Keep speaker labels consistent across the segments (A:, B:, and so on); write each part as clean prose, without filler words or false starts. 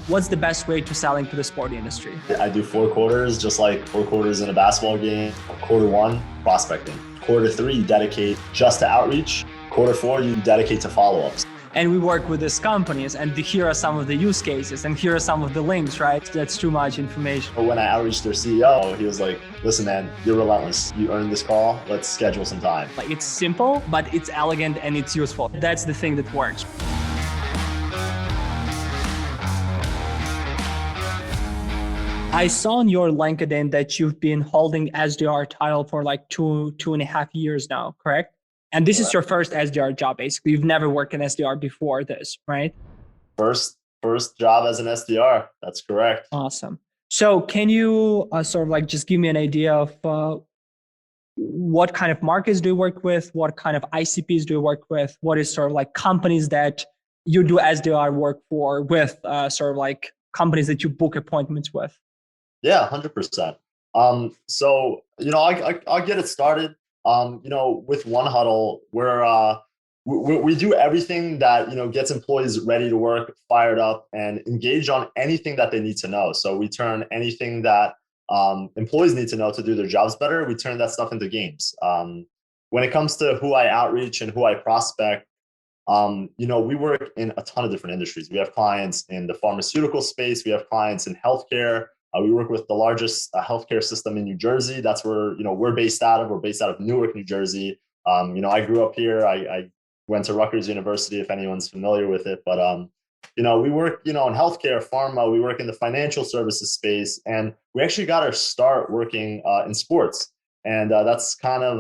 A: What's the best way to sell into the sport industry?
B: I do 4 quarters, just like 4 quarters in a basketball game. Quarter 1, prospecting. Quarter 3, you dedicate just to outreach. Quarter 4, you dedicate to follow-ups.
A: And we work with these companies, and here are some of the use cases, and here are some of the links, right? That's too much information.
B: But when I outreached their CEO, he was like, listen, man, you're relentless. You earned this call. Let's schedule some time.
A: Like, it's simple, but it's elegant and it's useful. That's the thing that works. I saw on your LinkedIn that you've been holding SDR title for like two and a half years now, correct? And this is your first SDR job, basically. You've never worked in SDR before this, right?
B: First job as an SDR. That's correct.
A: Awesome. So can you sort of like just give me an idea of what kind of markets do you work with? What kind of ICPs do you work with? What is sort of like companies that you do SDR work for with sort of like companies that you book appointments with?
B: Yeah, 100%. So, I'll get it started. With One Huddle, we do everything that, gets employees ready to work, fired up, and engaged on anything that they need to know. So we turn anything that employees need to know to do their jobs better, we turn that stuff into games. When it comes to who I outreach and who I prospect, we work in a ton of different industries. We have clients in the pharmaceutical space. We have clients in healthcare. We work with the largest healthcare system in New Jersey. That's where, we're based out of. We're based out of Newark, New Jersey. I grew up here. I went to Rutgers University, if anyone's familiar with it. But, we work, in healthcare, pharma. We work in the financial services space. And we actually got our start working in sports. And that's kind of,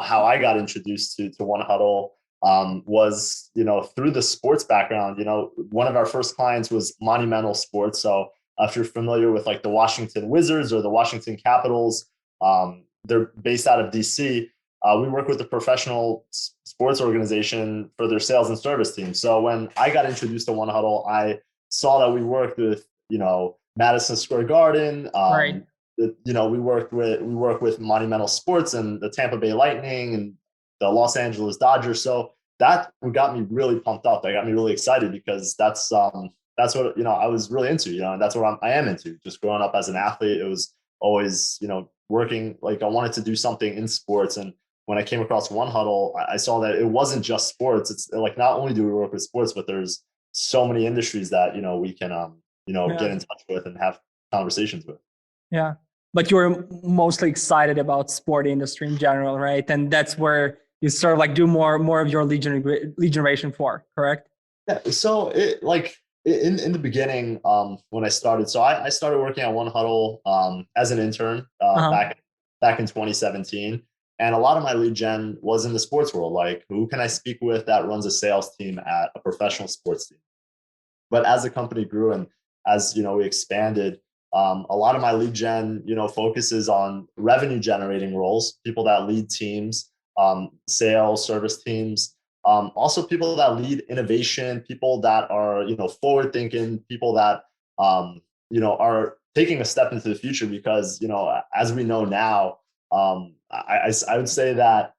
B: how I got introduced to One Huddle was, through the sports background. One of our first clients was Monumental Sports. So if you're familiar with like the Washington Wizards or the Washington Capitals, they're based out of DC. We work with the professional sports organization for their sales and service team. So when I got introduced to One Huddle, I saw that we worked with, Madison Square Garden.
A: Right.
B: We work with Monumental Sports and the Tampa Bay Lightning and the Los Angeles Dodgers. So that got me really pumped up. That got me really excited because that's what, I was really into, and that's what I am into. Just growing up as an athlete, it was always, working, like I wanted to do something in sports. And when I came across One Huddle, I saw that it wasn't just sports. It's like, not only do we work with sports, but there's so many industries that, we can, get in touch with and have conversations with.
A: Yeah. But you're mostly excited about sport industry in general, right? And that's where you sort of like do more of your lead generation for, correct?
B: Yeah. So in the beginning, when I started, I started working at One Huddle as an intern back in 2017, and a lot of my lead gen was in the sports world. Like, who can I speak with that runs a sales team at a professional sports team? But as the company grew and as we expanded, a lot of my lead gen focuses on revenue generating roles, people that lead teams, sales, service teams. Also people that lead innovation, people that are, forward thinking, people that, are taking a step into the future because, as we know now, I would say that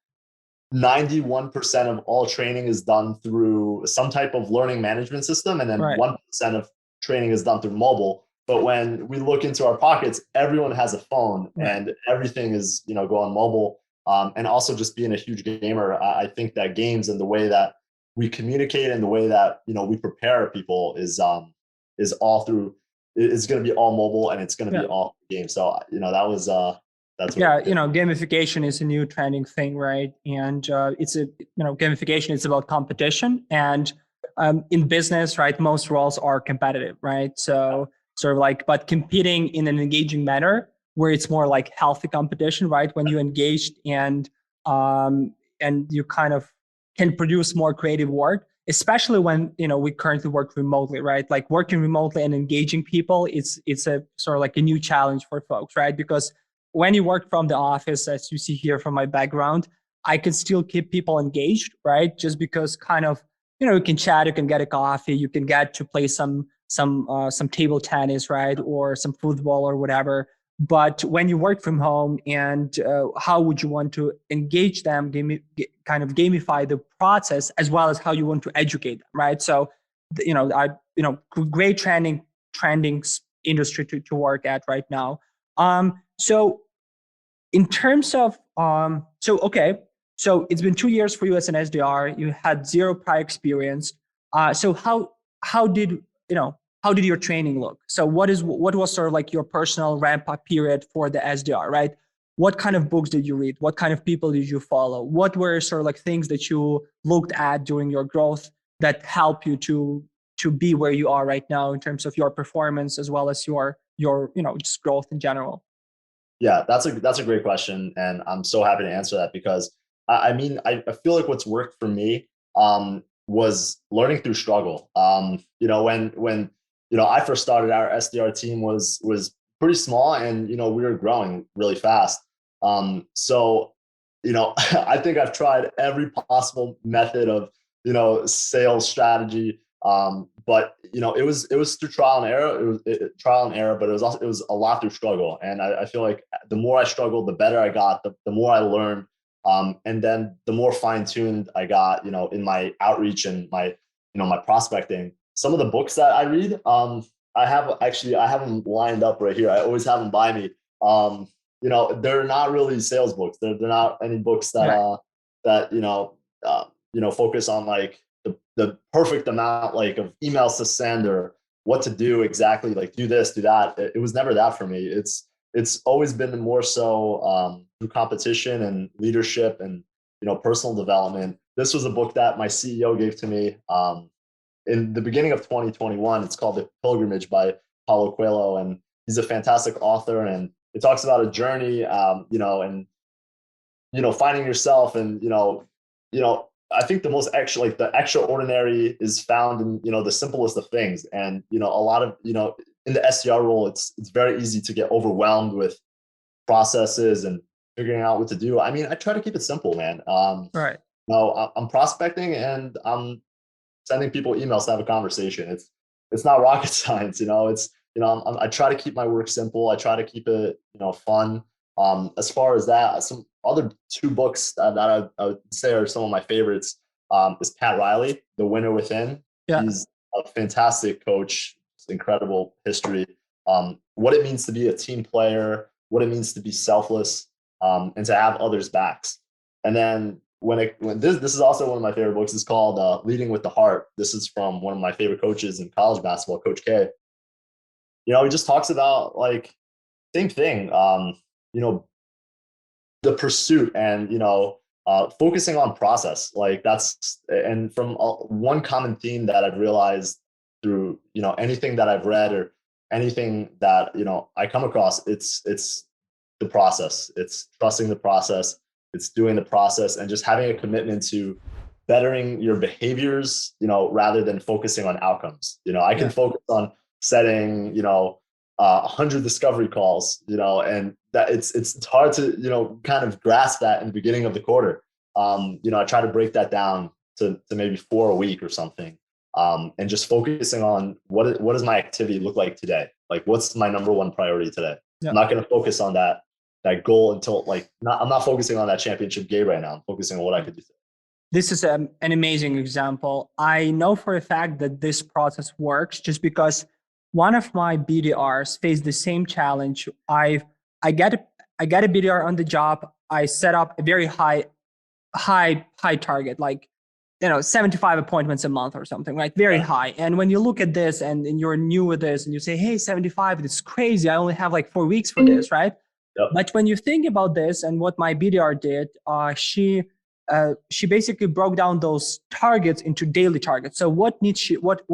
B: 91% of all training is done through some type of learning management system. And then 1% of training is done through mobile. But when we look into our pockets, everyone has a phone and everything is, going mobile. And also just being a huge gamer, I think that games and the way that we communicate and the way that, we prepare people is all through, it's going to be all mobile and it's going to be all game. So, that's what
A: gamification is a new trending thing, right? And gamification is about competition. And in business, right, most roles are competitive, right? So sort of like, but competing in an engaging manner, where it's more like healthy competition, right? When you engaged and you kind of can produce more creative work, especially when, we currently work remotely, right? Like working remotely and engaging people, it's a sort of like a new challenge for folks, right? Because when you work from the office, as you see here from my background, I can still keep people engaged, right? Just because kind of, you can chat, you can get a coffee, you can get to play some table tennis, right? Or some football or whatever. But when you work from home, and how would you want to engage them, kind of gamify the process, as well as how you want to educate them, right? So great trending industry to work at right now. So in terms of so it's been 2 years for you as an SDR. You had zero prior experience. So how did your training look? So what was sort of like your personal ramp up period for the SDR, right? What kind of books did you read? What kind of people did you follow? What were sort of like things that you looked at during your growth that help you to be where you are right now in terms of your performance as well as your just growth in general?
B: Yeah, that's a great question, and I'm so happy to answer that because I feel like what's worked for me was learning through struggle. When I first started, our SDR team was pretty small, and we were growing really fast. So I think I've tried every possible method of sales strategy. But it was through trial and error. Trial and error, but it was a lot through struggle. And I feel like the more I struggled, the better I got, the more I learned. And then the more fine-tuned I got, in my outreach and my prospecting. Some of the books that I read, I have them lined up right here. I always have them by me. They're not really sales books. They're not any books that focus on like the perfect amount like of emails to send or what to do exactly, like do this, do that. It was never that for me. It's always been more so through competition and leadership and personal development. This was a book that my CEO gave to me in the beginning of 2021. It's called The Pilgrimage by Paulo Coelho, and he's a fantastic author. And it talks about a journey, and finding yourself, and I think the most the extraordinary is found in the simplest of things. And a lot of in the SDR role, it's very easy to get overwhelmed with processes and figuring out what to do. I mean, I try to keep it simple, man.
A: Right.
B: I'm prospecting and I'm sending people emails to have a conversation. It's not rocket science, It's I try to keep my work simple. I try to keep it fun. As far as that, some other two books that I would say are some of my favorites is Pat Riley, The Winner Within.
A: Yeah.
B: He's a fantastic coach, incredible history. What it means to be a team player, what it means to be selfless, and to have others' backs. And then this is also one of my favorite books. It's called Leading with the Heart. This is from one of my favorite coaches in college basketball, Coach K. He just talks about like same thing. The pursuit and focusing on process, like that's, and from one common theme that I've realized through anything that I've read or anything that I come across, it's the process. It's trusting the process. It's doing the process and just having a commitment to bettering your behaviors, rather than focusing on outcomes. I can focus on setting 100 discovery calls, and that it's hard to kind of grasp that in the beginning of the quarter. I try to break that down to maybe 4 a week or something, and just focusing on what does my activity look like today? Like, what's my number one priority today? Yeah. I'm not going to focus on that goal until I'm not focusing on that championship game right now. I'm focusing on what I could do today. This is
A: an amazing example. I know for a fact that this process works just because one of my BDRs faced the same challenge. I get a BDR on the job. I set up a very high target, like 75 appointments a month or something, right? Very high. And when you look at this and you're new with this and you say, hey, 75, it's crazy. I only have like 4 weeks for this, right? Yep. But when you think about this and what my BDR did, she basically broke down those targets into daily targets. So what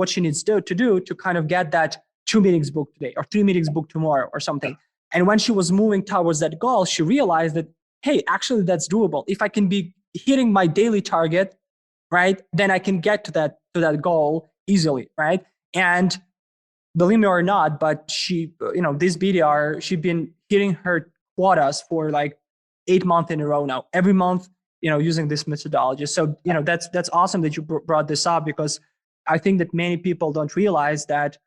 A: she needs to do to kind of get that 2 meetings booked today or 3 meetings booked tomorrow or something. And when she was moving towards that goal, she realized that, hey, actually that's doable. If I can be hitting my daily target, right, then I can get to that goal easily, right? And believe me or not, but she, this BDR, she'd been hitting her quotas for like 8 months in a row now, every month, using this methodology. So, that's awesome that you brought this up, because I think that many people don't realize that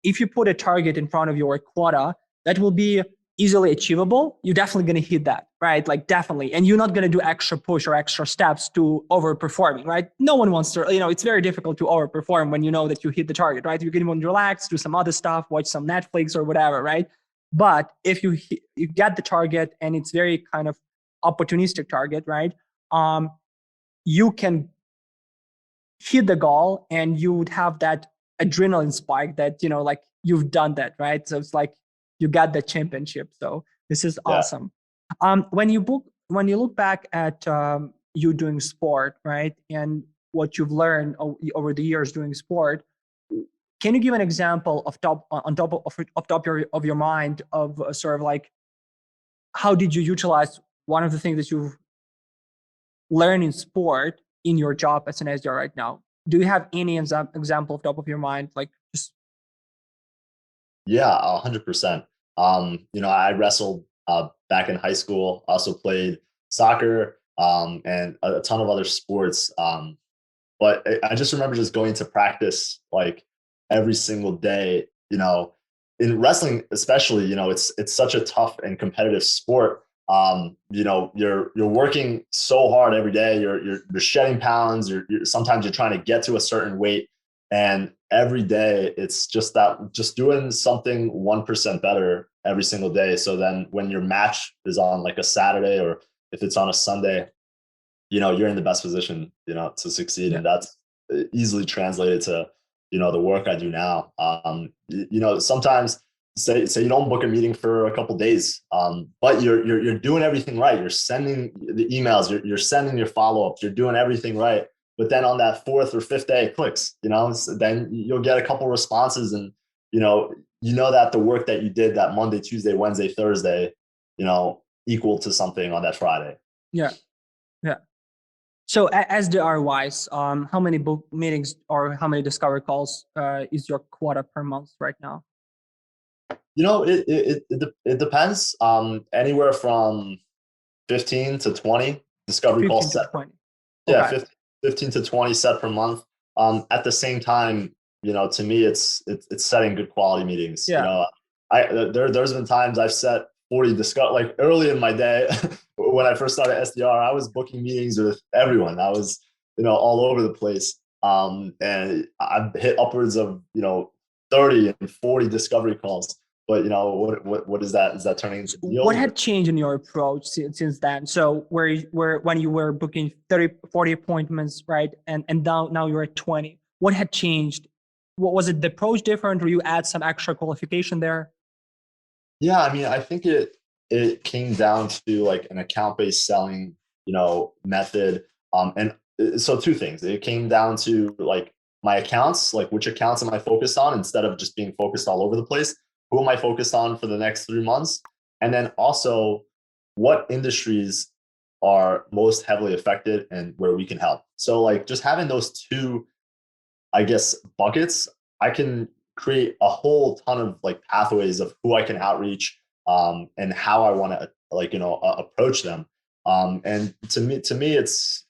A: if you put a target in front of your quota, that will be easily achievable, you're definitely going to hit that, right? Like definitely. And you're not going to do extra push or extra steps to overperforming, right? No one wants to, it's very difficult to overperform when you know that you hit the target, right? You can even relax, do some other stuff, watch some Netflix or whatever, right? But if you get the target and it's very kind of opportunistic target, right? You can hit the goal and you would have that adrenaline spike that, like you've done that, right? So it's like you got the championship. So this is awesome. When you look back at you doing sport, right? And what you've learned over the years doing sport, can you give an example of top of your mind of sort of like, how did you utilize one of the things that you've learned in sport in your job as an SDR right now? Do you have any example of top of your mind? Like just
B: Yeah, 100%. I wrestled back in high school. Also played soccer and a ton of other sports. But I just remember just going to practice like every single day. In wrestling especially, it's such a tough and competitive sport. You're working so hard every day. You're shedding pounds. Sometimes you're trying to get to a certain weight, and every day it's just doing something 1% better every single day. So then when your match is on like a Saturday, or if it's on a Sunday, you're in the best position, to succeed.
A: Yeah.
B: And that's easily translated to, the work I do now. Sometimes say you don't book a meeting for a couple days, but you're doing everything right. You're sending the emails, you're sending your follow-ups, you're doing everything right. But then on that fourth or fifth day, it clicks, so then you'll get a couple responses, and, that the work that you did that Monday, Tuesday, Wednesday, Thursday, equal to something on that Friday.
A: Yeah. Yeah. So as the ROIs, how many book meetings or how many discovery calls is your quota per month right now?
B: It depends. Anywhere from 15 to 20 discovery calls set.
A: 20.
B: Yeah,
A: Okay.
B: 15 to 20 set per month. At the same time, to me, it's setting good quality meetings.
A: Yeah.
B: There's been times I've set 40 like early in my day when I first started SDR, I was booking meetings with everyone. I was, all over the place. And I've hit upwards of, 30 and 40 discovery calls. But what is that? Is that turning into deals?
A: What had changed in your approach since then? So where when you were booking 30, 40 appointments, right? And now you're at 20. What had changed? What was it? The approach different, or you add some extra qualification there?
B: Yeah, I mean, I think it came down to like an account-based selling, method. And so two things. It came down to like my accounts, like which accounts am I focused on instead of just being focused all over the place? Who am I focused on for the next 3 months? And then also what industries are most heavily affected and where we can help. So like just having those two, I guess, buckets, I can create a whole ton of like pathways of who I can outreach, and how I want to approach them. And to me, it's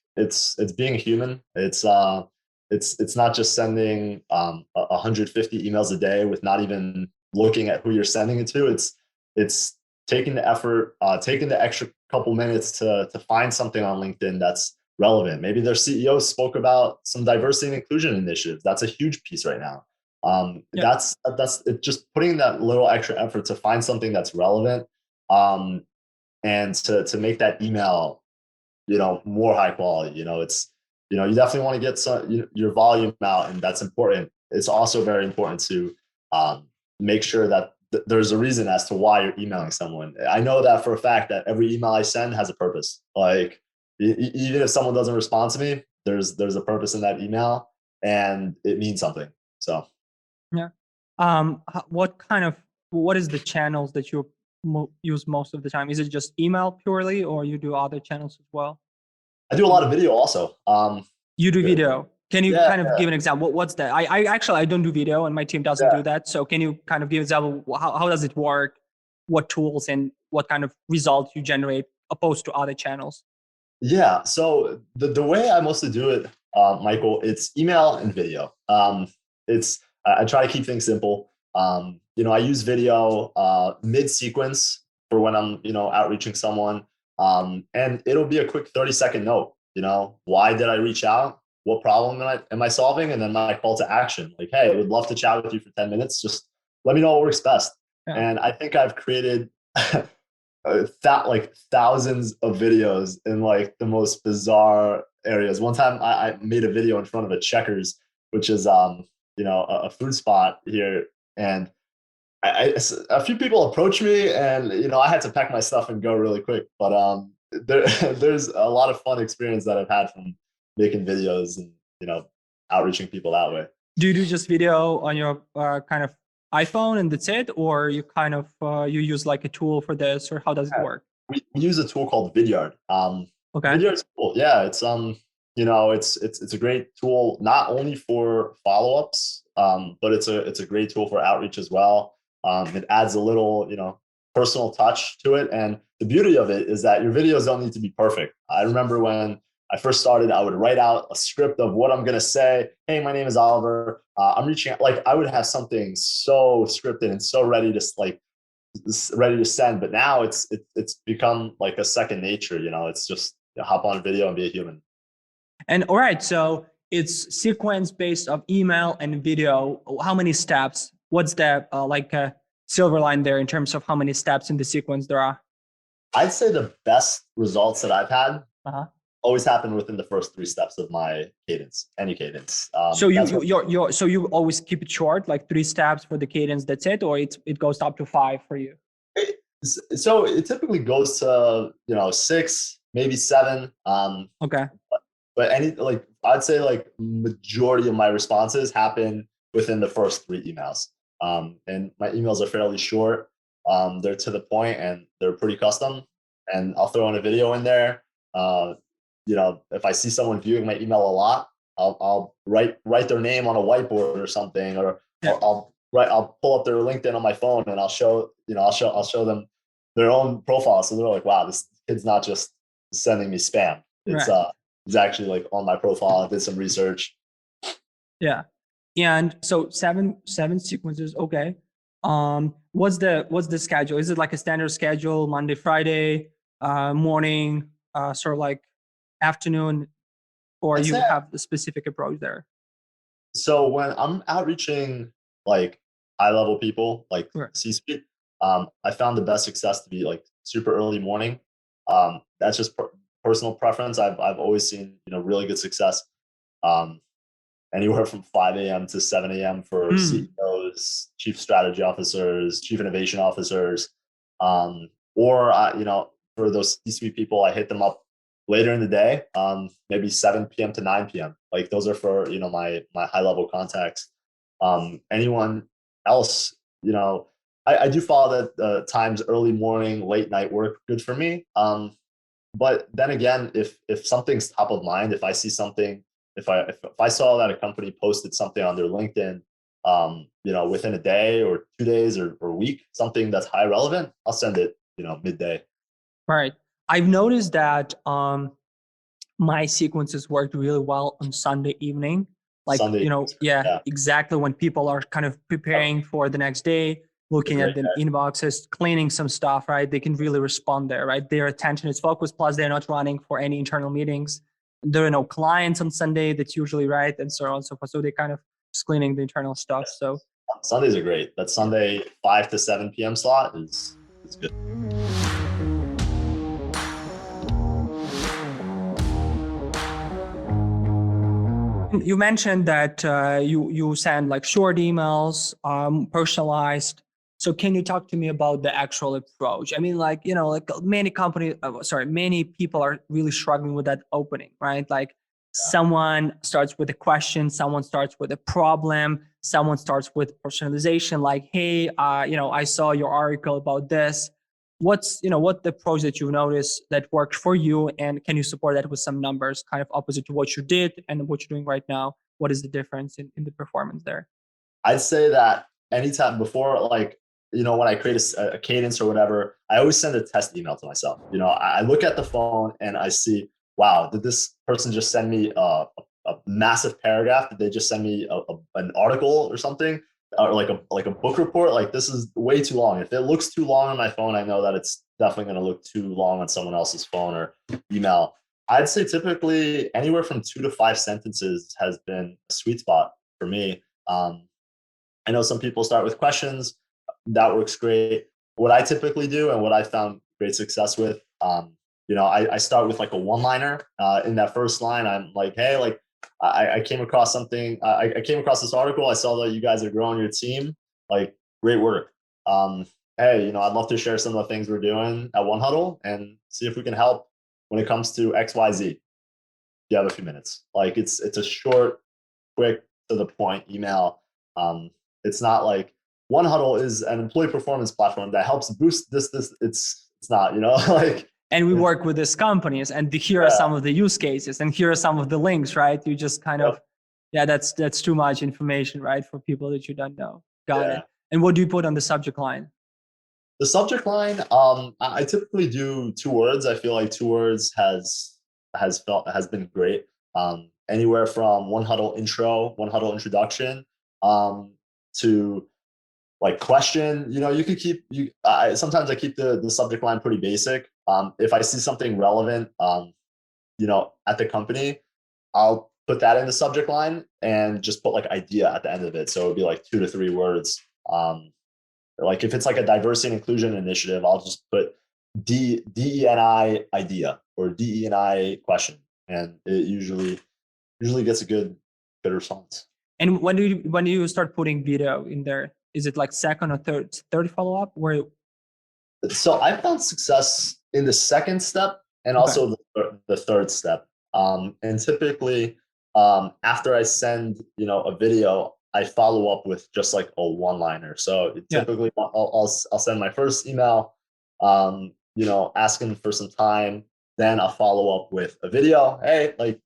B: being a human. It's not just sending 150 emails a day with not even looking at who you're sending it to. It's taking the effort, taking the extra couple minutes to find something on LinkedIn that's relevant. Maybe their CEO spoke about some diversity and inclusion initiatives. That's a huge piece right now. That's it, just putting that little extra effort to find something that's relevant, and to make that email, more high quality. You definitely want to get your volume out, and that's important. It's also very important to make sure that there's a reason as to why you're emailing someone. I know that for a fact that every email I send has a purpose. Like even if someone doesn't respond to me, there's a purpose in that email, and it means something. So
A: yeah. What is the channels that you use most of the time? Is it just email purely, or you do other channels as well?
B: I do a lot of video also.
A: You do video. Can you
B: Yeah,
A: kind of give an example? What's that? I actually don't do video, and my team doesn't do that. So can you kind of give an example? How does it work? What tools and what kind of results you generate opposed to other channels?
B: Yeah. So the way I mostly do it, Michael, it's email and video. I try to keep things simple. I use video mid sequence. for when I'm, outreaching someone. And it'll be a quick 30-second note, why did I reach out? What problem am I solving? And then my call to action, like, hey, I would love to chat with you for 10 minutes. Just let me know what works best. Yeah. And I think I've created like thousands of videos in like the most bizarre areas. One time I made a video in front of a Checkers, which is, a food spot here. And a few people approached me and, I had to pack my stuff and go really quick. But there's a lot of fun experience that I've had from making videos and, outreaching people that way.
A: Do you do just video on your kind of iPhone and that's it? Or you kind of, you use like a tool for this, or how does it work?
B: We use a tool called Vidyard.
A: Okay.
B: Vidyard's cool. Yeah. It's, it's a great tool, not only for follow-ups, but it's a great tool for outreach as well. It adds a little, personal touch to it. And the beauty of it is that your videos don't need to be perfect. I remember when I first started, I would write out a script of what I'm going to say. Hey, my name is Oliver. I'm reaching out. Like, I would have something so scripted and so ready to send. But now it's become like a second nature. It's just hop on video and be a human.
A: And all right, so it's sequence based of email and video. How many steps? What's the silver line there in terms of how many steps in the sequence there are?
B: I'd say the best results that I've had always happen within the first 3 steps of my cadence, any cadence.
A: So you always keep it short, like 3 steps for the cadence. That's it, or it goes up to 5 for you?
B: So it typically goes to 6, maybe 7.
A: Okay.
B: But I'd say like majority of my responses happen within the first 3 emails. And my emails are fairly short. They're to the point and they're pretty custom. And I'll throw in a video in there. If I see someone viewing my email a lot, I'll write their name on a whiteboard or something, or I'll pull up their LinkedIn on my phone and I'll show them their own profile. So they're like, wow, this kid's not just sending me spam. It's actually like on my profile. I did some research.
A: Yeah. And so seven sequences. Okay. What's the schedule? Is it like a standard schedule, Monday, Friday, morning, sort of like afternoon, or you have a specific approach there?
B: So when I'm outreaching like high level people, like C-suite, I found the best success to be like super early morning. That's just personal preference. I've always seen, really good success. Anywhere from 5 a.m. to 7 a.m. for CEOs, chief strategy officers, chief innovation officers, or for those C-suite people, I hit them up later in the day, maybe 7 p.m. to 9 p.m. Like those are for my high level contacts. Anyone else, I do follow that times early morning, late night work good for me. But then again, if something's top of mind, if I see something. If I saw that a company posted something on their LinkedIn, within a day or 2 days or a week, something that's high relevant, I'll send it, midday.
A: Right. I've noticed that my sequences worked really well on Sunday evening. Like,
B: Sunday,
A: exactly when people are kind of preparing for the next day, looking at the inboxes, cleaning some stuff, right? They can really respond there, right? Their attention is focused, plus they're not running for any internal meetings. There are no clients on Sunday. That's usually right, and so on and so forth. So they kind of just cleaning the internal stuff. So
B: Sundays are great. That Sunday 5 to 7 p.m. slot is good.
A: You mentioned that you send like short emails, personalized. So can you talk to me about the actual approach? I mean, like many people are really struggling with that opening, right? Like someone starts with a question, someone starts with a problem, someone starts with personalization, like, hey, I saw your article about this. What's what the approach that you noticed that worked for you, and can you support that with some numbers, kind of opposite to what you did and what you're doing right now? What is the difference in the performance there?
B: I'd say that anytime before, when I create a cadence or whatever, I always send a test email to myself. I look at the phone and I see, wow, did this person just send me a massive paragraph? Did they just send me an article or something? or like a book report, like this is way too long. If it looks too long on my phone, I know that it's definitely going to look too long on someone else's phone or email. I'd say typically anywhere from 2 to 5 sentences has been a sweet spot for me. I know some people start with questions. That works great. What I typically do and what I found great success with, I start with like a one-liner. In that first line, I'm like, hey, like I came across something. I came across this article. I saw that you guys are growing your team. Like, great work. Hey, I'd love to share some of the things we're doing at One Huddle and see if we can help when it comes to XYZ. If you have a few minutes. Like it's a short, quick, to the point email. It's not like One Huddle is an employee performance platform that helps boost this. It's not, like.
A: And we work with these companies, and here are some of the use cases, and here are some of the links, right? You just kind of, that's too much information, right, for people that you don't know. Got it. And what do you put on the subject line?
B: The subject line, I typically do 2 words. I feel like 2 words has been great. Anywhere from One Huddle intro, One Huddle introduction, to like question. You could keep sometimes I keep the subject line pretty basic. If I see something relevant, at the company, I'll put that in the subject line and just put like idea at the end of it. So it'd be like 2 to 3 words. Like if it's like a diversity and inclusion initiative, I'll just put DEI idea or DEI question, and it usually gets a good response.
A: And when do you start putting video in there? Is it like second or third follow up?
B: So I found success in the second step and also the third step. And typically, after I send a video, I follow up with just like a one-liner. So typically, I'll send my first email, asking for some time. Then I'll follow up with a video. Hey, like,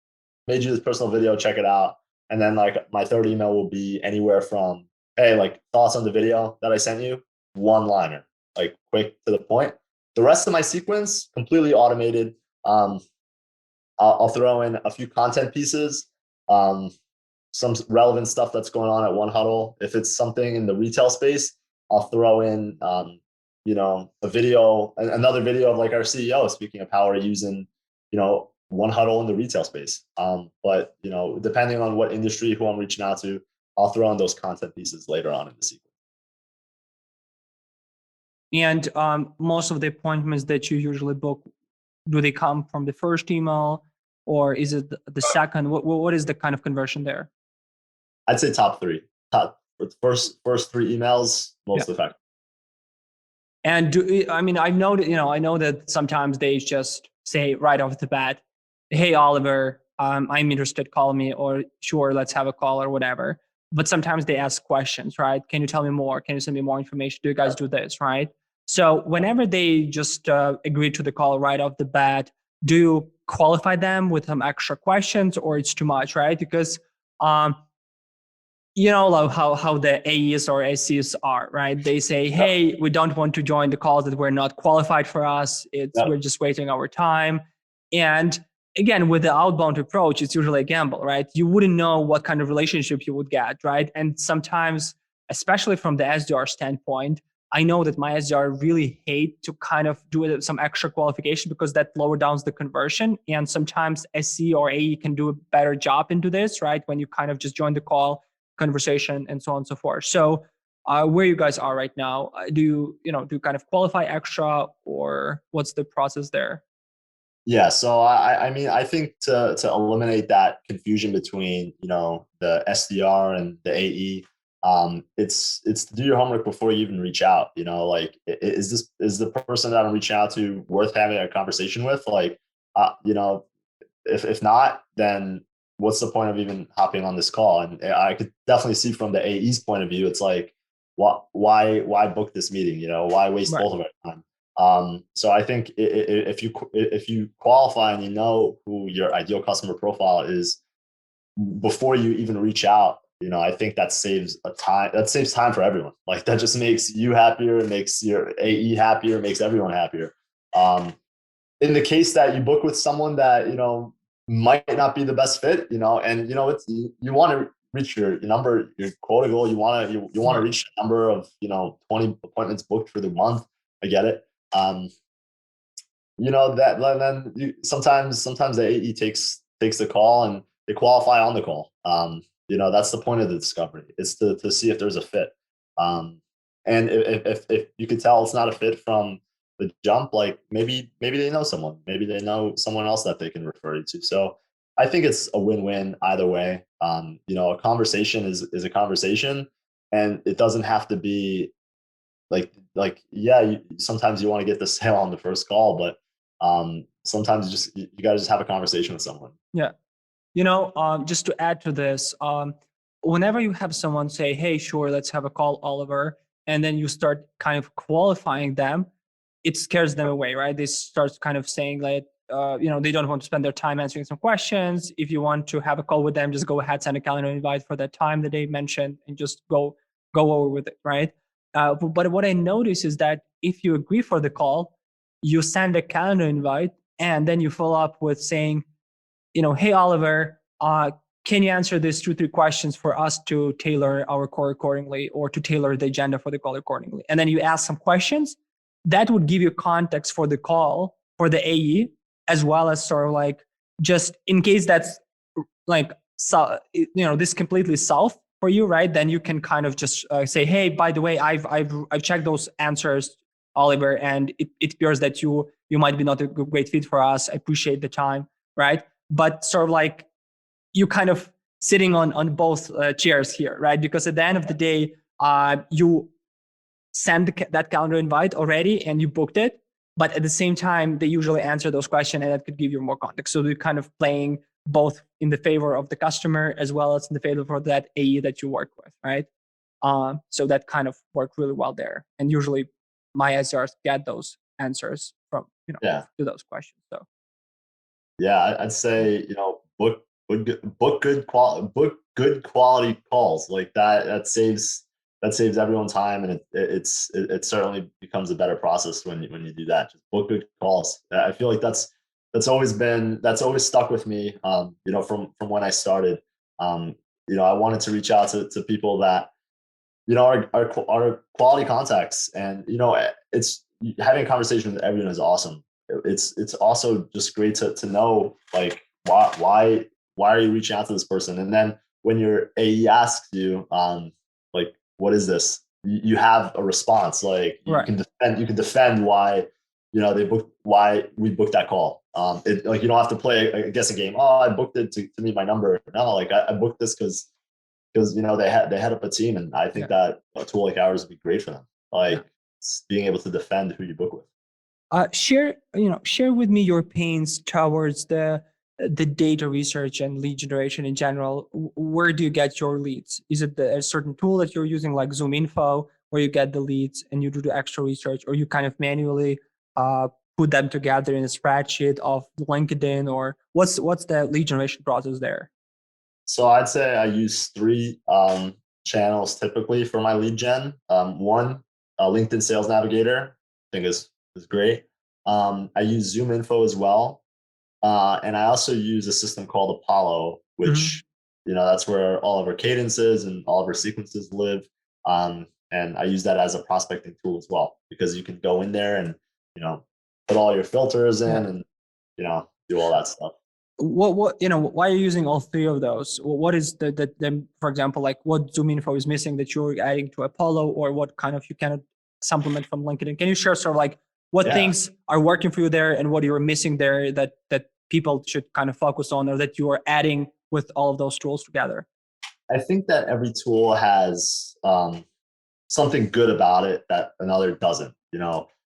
B: made you this personal video, check it out. And then like my third email will be anywhere from, hey, like, thoughts on the video that I sent you, one-liner, like quick to the point. The rest of my sequence, completely automated. I'll throw in a few content pieces, some relevant stuff that's going on at One Huddle. If it's something in the retail space, I'll throw in, a video, another video of like our CEO speaking of how we're using, One Huddle in the retail space. But depending on what industry, who I'm reaching out to, I'll throw in those content pieces later on in the sequence.
A: And most of the appointments that you usually book, do they come from the first email, or is it the second? What is the kind of conversion there?
B: I'd say top 3. First 3 emails, most effective.
A: And I know that sometimes they just say right off the bat, hey, Oliver, I'm interested, call me, or sure, let's have a call or whatever. But sometimes they ask questions, right? Can you tell me more? Can you send me more information? Do you guys do this, right? So whenever they just agree to the call right off the bat, do you qualify them with some extra questions, or it's too much, right? Because how the AEs or SCs are, right? They say, hey, we don't want to join the calls that were not qualified for us. We're just wasting our time. And again, with the outbound approach, it's usually a gamble, right? You wouldn't know what kind of relationship you would get, right? And sometimes, especially from the SDR standpoint, I know that my SDR really hate to kind of do some extra qualification because that lower downs the conversion. And sometimes SC or AE can do a better job into this, right? When you kind of just join the call, conversation, and so on and so forth. So where you guys are right now, do you kind of qualify extra, or what's the process there?
B: Yeah, so I think to eliminate that confusion between the SDR and the AE, it's to do your homework before you even reach out. Like, is the person that I'm reaching out to worth having a conversation with? Like, if not, then what's the point of even hopping on this call? And I could definitely see from the AE's point of view, it's like, why book this meeting? Why waste both of our time? So I think if you qualify and you know who your ideal customer profile is before you even reach out, I think that saves time for everyone. Like, that just makes you happier, it makes your AE happier, it makes everyone happier. In the case that you book with someone that might not be the best fit, and it's, you want to reach your number, your quota goal, you want to reach a number of 20 appointments booked for the month. I get it. Sometimes the AE takes the call and they qualify on the call. That's the point of the discovery. It's to see if there's a fit. And if you could tell it's not a fit from the jump, like maybe they know someone, maybe they know someone else that they can refer you to. So I think it's a win-win either way. A conversation is a conversation, and it doesn't have to be sometimes you want to get the sale on the first call, but sometimes you got to just have a conversation with someone.
A: Yeah. Just to add to this, whenever you have someone say, hey, sure, let's have a call, Oliver, and then you start kind of qualifying them, it scares them away, right? They start kind of saying like, they don't want to spend their time answering some questions. If you want to have a call with them, just go ahead, send a calendar invite for that time that they mentioned and just go over with it, right? But what I notice is that if you agree for the call, you send a calendar invite and then you follow up with saying, hey, Oliver, can you answer these 2-3 questions for us to tailor our call accordingly, or to tailor the agenda for the call accordingly? And then you ask some questions that would give you context for the call for the AE, as well as sort of like, just in case that's like, this completely solved for you, right? Then you can kind of just say, hey, by the way, I've checked those answers, Oliver, and it appears that you might be not a great fit for us. I appreciate the time, right? But sort of like, you kind of sitting on both chairs here, right? Because at the end of the day, you send that calendar invite already and you booked it, but at the same time, they usually answer those questions and that could give you more context. So you're kind of playing both in the favor of the customer as well as in the favor for that AE that you work with, right? So that kind of worked really well there. And usually my SDRs get those answers from, to those questions. So
B: yeah, I'd say, book good quality calls like that. That saves everyone time, and it certainly becomes a better process when you do that. Just book good calls. I feel like that's always stuck with me. From when I started. I wanted to reach out to people that are quality contacts, and it's having a conversation with everyone is awesome. It's also just great to know like why are you reaching out to this person, and then when your AE asks you like, what is this, you have a response, like you can defend why why we booked that call. You don't have to play a guessing game. Oh, I booked it to meet my number. No, like I booked this because they head up a team, and I think that a tool like ours would be great for them. Being able to defend who you book with.
A: Share with me your pains towards the data research and lead generation in general. Where do you get your leads? Is it a certain tool that you're using, like Zoom Info, where you get the leads and you do the extra research, or you kind of manually put them together in a spreadsheet of LinkedIn, or what's the lead generation process there?
B: So I'd say I use 3 channels typically for my lead gen. One, LinkedIn Sales Navigator, I think is great. I use Zoom Info as well. And I also use a system called Apollo, which, that's where all of our cadences and all of our sequences live. And I use that as a prospecting tool as well, because you can go in there and, put all your filters in and, do all that stuff.
A: What why are you using all 3 of those? What is the for example, like what Zoom Info is missing that you're adding to Apollo, or what kind of you cannot supplement from LinkedIn? Can you share sort of like what things are working for you there and what you're missing there that people should kind of focus on, or that you are adding with all of those tools together?
B: I think that every tool has something good about it that another doesn't.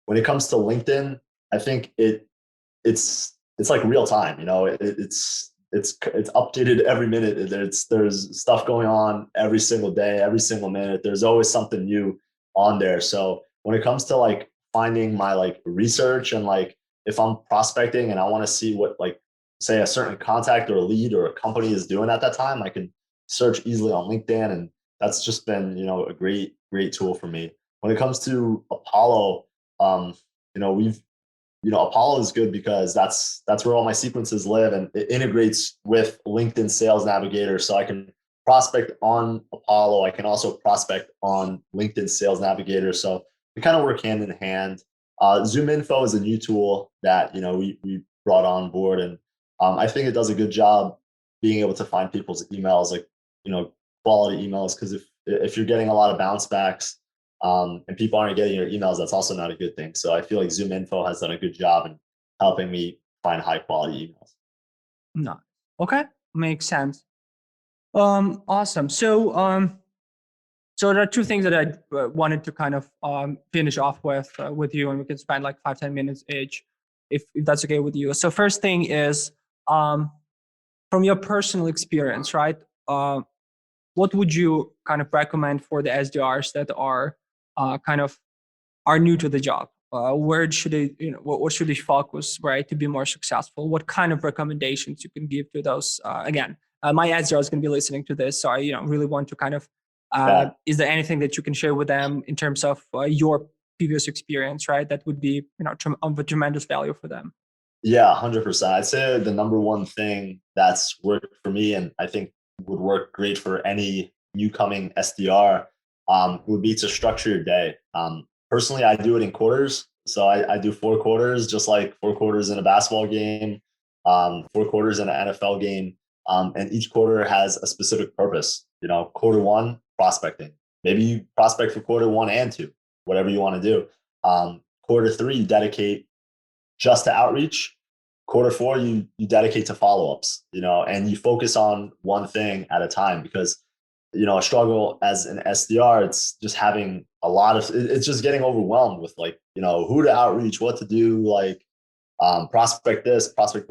B: When it comes to LinkedIn, I think it's like real time. It's updated every minute. There's stuff going on every single day, every single minute. There's always something new on there. So when it comes to like finding my like research, and like if I'm prospecting and I want to see what, like, say a certain contact or a lead or a company is doing at that time, I can search easily on LinkedIn, and that's just been a great tool for me. When it comes to Apollo, Apollo is good because that's where all my sequences live, and it integrates with LinkedIn Sales Navigator, so I can prospect on Apollo. I can also prospect on LinkedIn Sales Navigator. So we kind of work hand in hand. Zoom Info is a new tool that we brought on board, and I think it does a good job being able to find people's emails, like quality emails. Because if you're getting a lot of bounce backs and people aren't getting your emails, that's also not a good thing. So I feel like Zoom Info has done a good job in helping me find high quality emails.
A: No. Okay, makes sense. Awesome. So there are two things that I wanted to kind of finish off with you, and we can spend like 5-10 minutes each, if that's okay with you. So first thing is, from your personal experience, right? What would you kind of recommend for the SDRs that are are new to the job? Where should they, what should they focus, right, to be more successful? What kind of recommendations you can give to those? Again, my SDR is going to be listening to this, so I, really want to kind of. Is there anything that you can share with them in terms of your previous experience, right? That would be, of a tremendous value for them.
B: Yeah, 100%. I'd say the number one thing that's worked for me, and I think would work great for any new coming SDR, would be to structure your day. Personally, I do it in quarters. So I do 4 quarters, just like 4 quarters in a basketball game, 4 quarters in an NFL game. And each quarter has a specific purpose. Quarter 1, prospecting. Maybe you prospect for quarter 1 and 2, whatever you want to do. Quarter 3, you dedicate just to outreach. Quarter 4, you dedicate to follow-ups, and you focus on one thing at a time, because a struggle as an SDR, it's just having it's just getting overwhelmed with who to outreach, what to do, prospect this, prospect,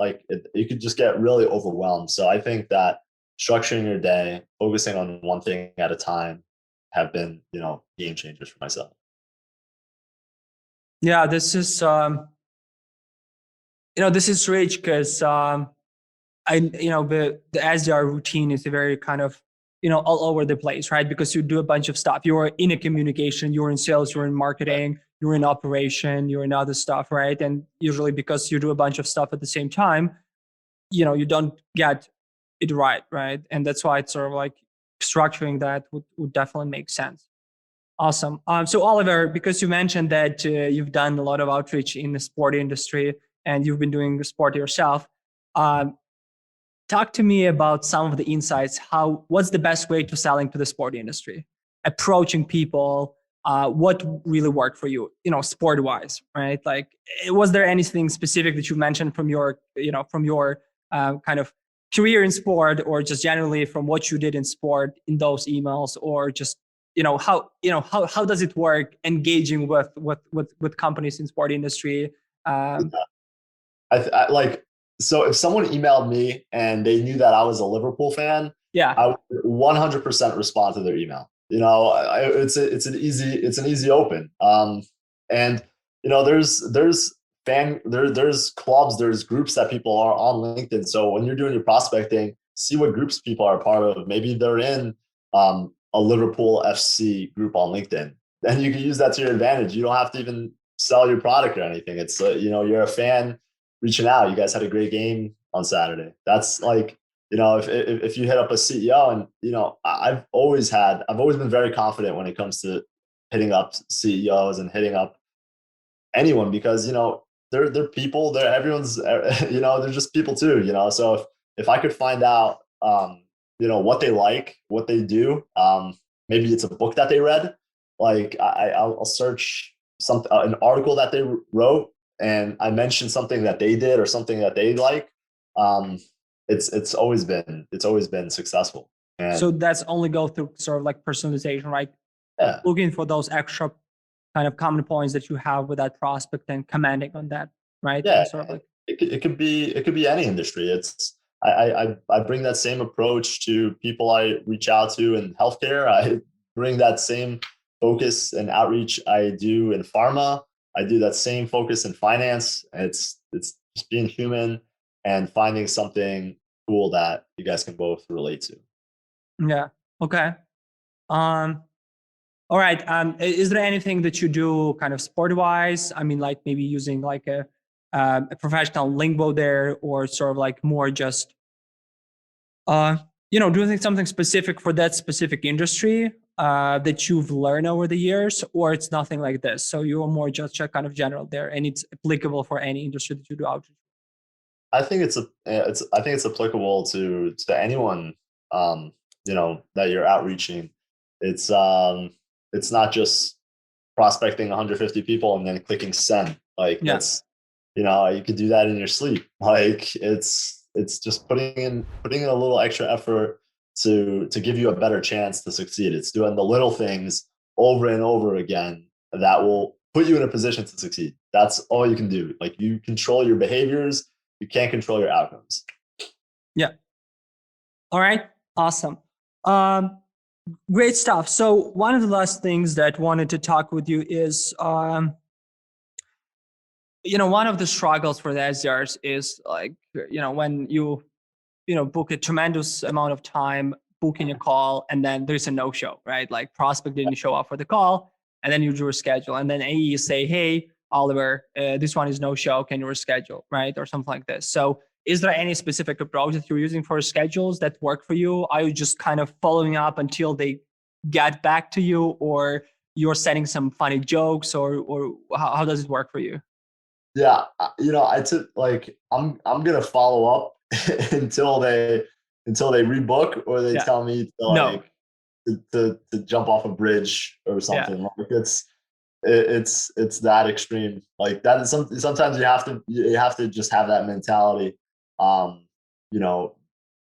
B: you could just get really overwhelmed. So I think that structuring your day, focusing on one thing at a time, have been, game changers for myself.
A: Yeah, this is, this is rich because, the SDR routine is a very kind of, all over the place, right? Because you do a bunch of stuff. You're in a communication, you're in sales, you're in marketing, you're in operation, you're in other stuff, right? And usually because you do a bunch of stuff at the same time, you don't get it right? And that's why it's sort of like structuring that would definitely make sense. Awesome. So Oliver, because you mentioned that you've done a lot of outreach in the sport industry and you've been doing the sport yourself, talk to me about some of the insights. What's the best way to selling to the sport industry? Approaching people, what really worked for you, sport wise, right? Like, was there anything specific that you mentioned from your kind of career in sport, or just generally from what you did in sport in those emails, or just, how does it work engaging with companies in sport industry?
B: So if someone emailed me and they knew that I was a Liverpool fan,
A: Yeah,
B: I would 100% respond to their email. It's an easy open. And there's clubs, there's groups that people are on LinkedIn. So when you're doing your prospecting, see what groups people are a part of. Maybe they're in a Liverpool FC group on LinkedIn. Then you can use that to your advantage. You don't have to even sell your product or anything. It's you're a fan reaching out. You guys had a great game on Saturday. That's if you hit up a CEO, and I've always been very confident when it comes to hitting up CEOs and hitting up anyone, because they're people. Everyone's they're just people too. So if I could find out what they like, what they do, maybe it's a book that they read. I'll search an article that they wrote, and I mentioned something that they did or something that they like. It's always been successful. And
A: so that's only go through sort of like personalization, right?
B: Yeah.
A: Looking for those extra kind of common points that you have with that prospect and commanding on that, right?
B: Yeah,
A: Sort of like,
B: it could be any industry. I bring that same approach to people I reach out to in healthcare. I bring that same focus and outreach I do in pharma. I do that same focus in finance. It's just being human and finding something cool that you guys can both relate to.
A: yeah. Okay. All right. Is there anything that you do kind of sport wise? I mean, like maybe using like a professional lingo there, or sort of like more just do you think something specific for that specific industry that you've learned over the years, or it's nothing like this? So you're more just kind of general there, and it's applicable for any industry that you do outreach.
B: I think it's applicable to anyone, that you're outreaching. It's not just prospecting 150 people and then clicking send. Like that's, you could do that in your sleep. Like it's just putting in a little extra effort to give you a better chance to succeed. It's doing the little things over and over again that will put you in a position to succeed. That's all you can do. Like, you control your behaviors, you can't control your outcomes.
A: Yeah. All right. Awesome. Great stuff. So one of the last things that I wanted to talk with you is, one of the struggles for the SDRs is like, when you book a tremendous amount of time booking a call and then there's a no-show, right? Like, prospect didn't show up for the call, and then you do reschedule, and then AE say, hey, Oliver, this one is no-show, can you reschedule, right? Or something like this. So is there any specific approach that you're using for schedules that work for you? Are you just kind of following up until they get back to you, or you're setting some funny jokes, or how does it work for you?
B: Yeah, I'm gonna follow up until they rebook, or they tell me to
A: No.
B: to jump off a bridge or something.
A: Yeah.
B: Like, it's that extreme. Like, that is sometimes you have to just have that mentality. You know,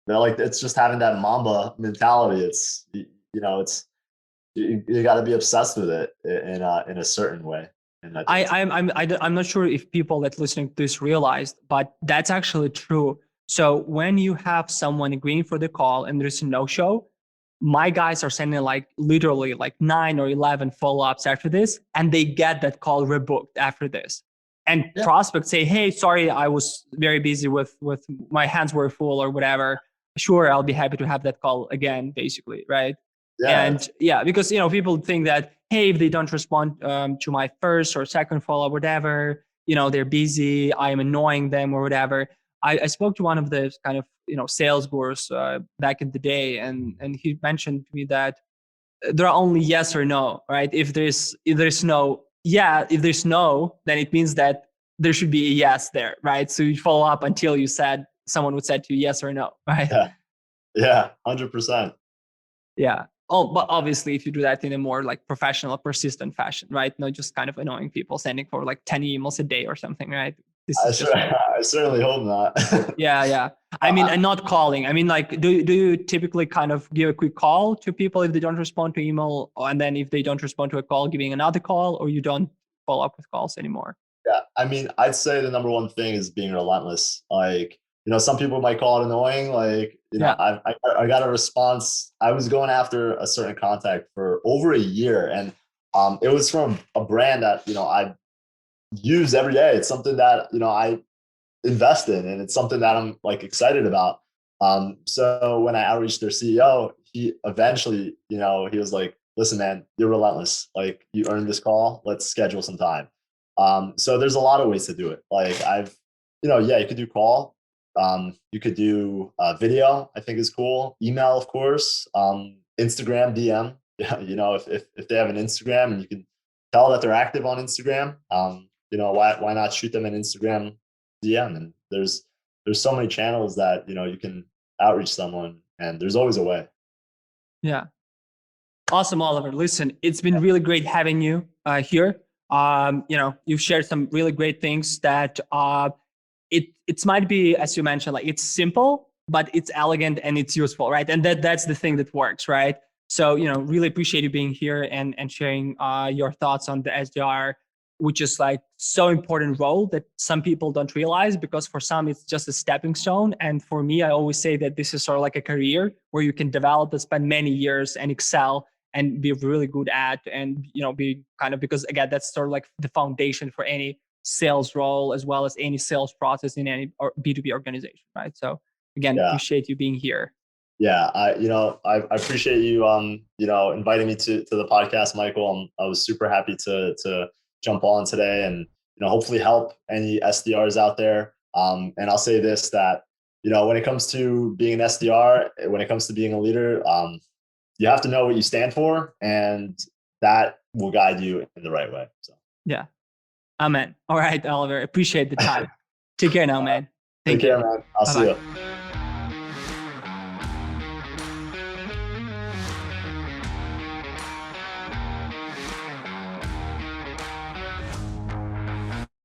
B: they're like, it's just having that Mamba mentality. It's you got to be obsessed with it in a certain way. And
A: I'm not sure if people that listening to this realized, but that's actually true. So when you have someone agreeing for the call and there's a no-show, my guys are sending like literally like 9 or 11 follow-ups after this, and they get that call rebooked after this. And prospects say, hey, sorry, I was very busy with my hands were full or whatever. Sure, I'll be happy to have that call again, basically, right? And because people think that, hey, if they don't respond to my first or second follow-up, whatever, they're busy, I'm annoying them or whatever. I spoke to one of the kind of sales gurus back in the day, and he mentioned to me that there are only yes or no, right? If there's no, if there's no, then it means that there should be a yes there, right? So you follow up until someone would say to you yes or no, right?
B: Yeah, 100%.
A: Yeah. Oh, but obviously, if you do that in a more like professional, persistent fashion, right? Not just kind of annoying people, sending for like 10 emails a day or something, right?
B: I certainly hope not.
A: Yeah. I mean, and not calling. I mean, like, do you typically kind of give a quick call to people if they don't respond to email, and then if they don't respond to a call, giving another call, or you don't follow up with calls anymore?
B: Yeah, I mean, I'd say the number one thing is being relentless. Like, some people might call it annoying. Like, I got a response. I was going after a certain contact for over a year, and it was from a brand that I use every day. It's something that I invest in, and it's something that I'm like excited about. So when I outreached their CEO, he eventually, he was like, "Listen, man, you're relentless. Like, you earned this call. Let's schedule some time." So there's a lot of ways to do it. Like, you could do call. You could do video, I think is cool. Email, of course. Instagram DM. Yeah, if they have an Instagram and you can tell that they're active on Instagram, why not shoot them an Instagram DM? And there's so many channels that you can outreach someone, and there's always a way.
A: Yeah. Awesome, Oliver. Listen, it's been really great having you here. You've shared some really great things that it might be, as you mentioned, like, it's simple, but it's elegant and it's useful, right? And that's the thing that works, right? So, really appreciate you being here and sharing your thoughts on the SDR, which is like so important role that some people don't realize, because for some it's just a stepping stone. And for me, I always say that this is sort of like a career where you can develop and spend many years and excel and be really good at, and be kind of, because again, that's sort of like the foundation for any sales role as well as any sales process in any B2B organization, right? So again, appreciate you being here.
B: Yeah, I appreciate you inviting me to the podcast, Michael. I was super happy to jump on today and hopefully help any SDRs out there. And I'll say this, that when it comes to being an SDR, when it comes to being a leader, you have to know what you stand for, and that will guide you in the right way. So
A: yeah, amen. All right, Oliver, appreciate the time. Take care now, man.
B: Take care, man. I'll see you.